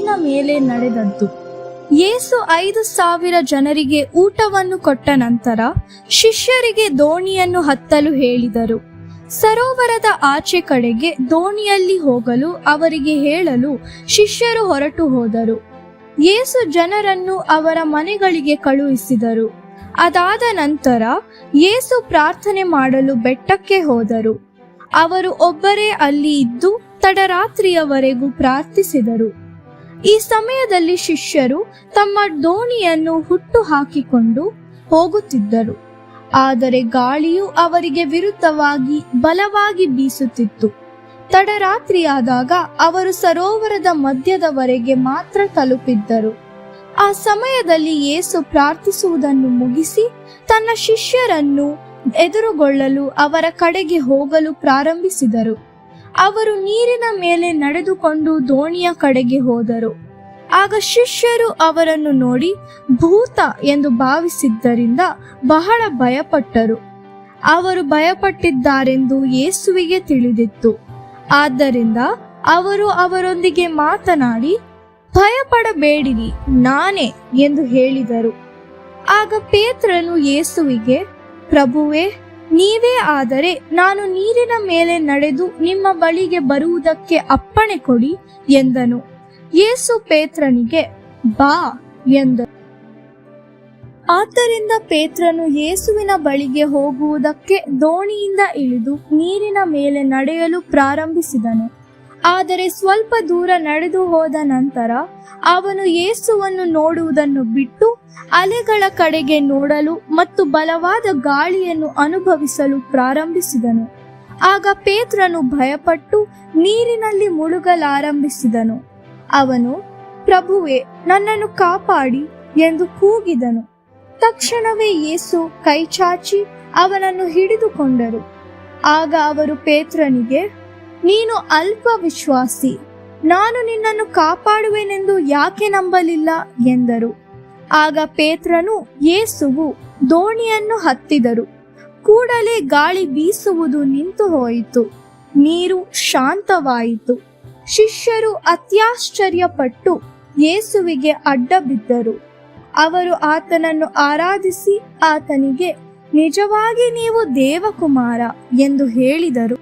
ನೀರಿನ ಮೇಲೆ ನಡೆದದ್ದು. ಯೇಸು 5,000 ಜನರಿಗೆ ಊಟವನ್ನು ಕೊಟ್ಟ ನಂತರ ಶಿಷ್ಯರಿಗೆ ದೋಣಿಯನ್ನು ಹತ್ತಲು ಹೇಳಿದರು. ಸರೋವರದ ಆಚೆ ಕಡೆಗೆ ದೋಣಿಯಲ್ಲಿ ಹೋಗಲು ಅವರಿಗೆ ಹೇಳಲು ಶಿಷ್ಯರು ಹೊರಟು ಹೋದರು. ಯೇಸು ಜನರನ್ನು ಅವರ ಮನೆಗಳಿಗೆ ಕಳುಹಿಸಿದರು. ಅದಾದ ನಂತರ ಯೇಸು ಪ್ರಾರ್ಥನೆ ಮಾಡಲು ಬೆಟ್ಟಕ್ಕೆ ಹೋದರು. ಅವರು ಒಬ್ಬರೇ ಅಲ್ಲಿ ಇದ್ದು ತಡರಾತ್ರಿಯವರೆಗೂ ಪ್ರಾರ್ಥಿಸಿದರು. ಈ ಸಮಯದಲ್ಲಿ ಶಿಷ್ಯರು ತಮ್ಮ ದೋಣಿಯನ್ನು ಹುಟ್ಟು ಹಾಕಿಕೊಂಡು ಹೋಗುತ್ತಿದ್ದರು. ಆದರೆ ಗಾಳಿಯು ಅವರಿಗೆ ವಿರುದ್ಧವಾಗಿ ಬಲವಾಗಿ ಬೀಸುತ್ತಿತ್ತು. ತಡರಾತ್ರಿಯಾದಾಗ ಅವರು ಸರೋವರದ ಮಧ್ಯದವರೆಗೆ ಮಾತ್ರ ತಲುಪಿದ್ದರು. ಆ ಸಮಯದಲ್ಲಿ ಯೇಸು ಪ್ರಾರ್ಥಿಸುವುದನ್ನು ಮುಗಿಸಿ ತನ್ನ ಶಿಷ್ಯರನ್ನು ಎದುರುಗೊಳ್ಳಲು ಅವರ ಕಡೆಗೆ ಹೋಗಲು ಪ್ರಾರಂಭಿಸಿದರು. ಅವರು ನೀರಿನ ಮೇಲೆ ನಡೆದುಕೊಂಡು ದೋಣಿಯ ಕಡೆಗೆ ಹೋದರು. ಆಗ ಶಿಷ್ಯರು ಅವರನ್ನು ನೋಡಿ ಭೂತ ಎಂದು ಭಾವಿಸಿದ್ದರಿಂದ ಬಹಳ ಭಯಪಟ್ಟರು. ಅವರು ಭಯಪಟ್ಟಿದ್ದಾರೆಂದು ಯೇಸುವಿಗೆ ತಿಳಿದಿತ್ತು. ಆದ್ದರಿಂದ ಅವರು ಅವರೊಂದಿಗೆ ಮಾತನಾಡಿ, ಭಯಪಡಬೇಡಿರಿ, ನಾನೇ ಎಂದು ಹೇಳಿದರು. ಆಗ ಪೇತ್ರನು ಯೇಸುವಿಗೆ, ಪ್ರಭುವೇ, ನೀವೇ ಆದರೆ ನಾನು ನೀರಿನ ಮೇಲೆ ನಡೆದು ನಿಮ್ಮ ಬಳಿಗೆ ಬರುವುದಕ್ಕೆ ಅಪ್ಪಣೆ ಕೊಡಿ ಎಂದನು. ಯೇಸು ಪೇತ್ರನಿಗೆ, ಬಾ ಎಂದನು. ಆದ್ದರಿಂದ ಪೇತ್ರನು ಯೇಸುವಿನ ಬಳಿಗೆ ಹೋಗುವುದಕ್ಕೆ ದೋಣಿಯಿಂದ ಇಳಿದು ನೀರಿನ ಮೇಲೆ ನಡೆಯಲು ಪ್ರಾರಂಭಿಸಿದನು. ಆದರೆ ಸ್ವಲ್ಪ ದೂರ ನಡೆದು ಹೋದ ನಂತರ ಅವನು ಯೇಸುವನ್ನು ನೋಡುವುದನ್ನು ಬಿಟ್ಟು ಅಲೆಗಳ ಕಡೆಗೆ ನೋಡಲು ಮತ್ತು ಬಲವಾದ ಗಾಳಿಯನ್ನು ಅನುಭವಿಸಲು ಪ್ರಾರಂಭಿಸಿದನು. ಆಗ ಪೇತ್ರನು ಭಯಪಟ್ಟು ನೀರಿನಲ್ಲಿ ಮುಳುಗಲಾರಂಭಿಸಿದನು. ಅವನು, ಪ್ರಭುವೇ, ನನ್ನನ್ನು ಕಾಪಾಡಿ ಎಂದು ಕೂಗಿದನು. ತಕ್ಷಣವೇ ಯೇಸು ಕೈಚಾಚಿ ಅವನನ್ನು ಹಿಡಿದುಕೊಂಡರು. ಆಗ ಅವರು ಪೇತ್ರನಿಗೆ, ನೀನು ಅಲ್ಪ ವಿಶ್ವಾಸಿ, ನಾನು ನಿನ್ನನ್ನು ಕಾಪಾಡುವೆನೆಂದು ಯಾಕೆ ನಂಬಲಿಲ್ಲ ಎಂದರು. ಆಗ ಪೇತ್ರನು ಯೇಸುವು ದೋಣಿಯನ್ನು ಹತ್ತಿದರು. ಕೂಡಲೇ ಗಾಳಿ ಬೀಸುವುದು ನಿಂತು ಹೋಯಿತು, ನೀರು ಶಾಂತವಾಯಿತು. ಶಿಷ್ಯರು ಅತ್ಯಾಶ್ಚರ್ಯಪಟ್ಟು ಯೇಸುವಿಗೆ ಅಡ್ಡ ಬಿದ್ದರು. ಅವರು ಆತನನ್ನು ಆರಾಧಿಸಿ ಆತನಿಗೆ, ನಿಜವಾಗಿ ನೀವು ದೇವಕುಮಾರ ಎಂದು ಹೇಳಿದರು.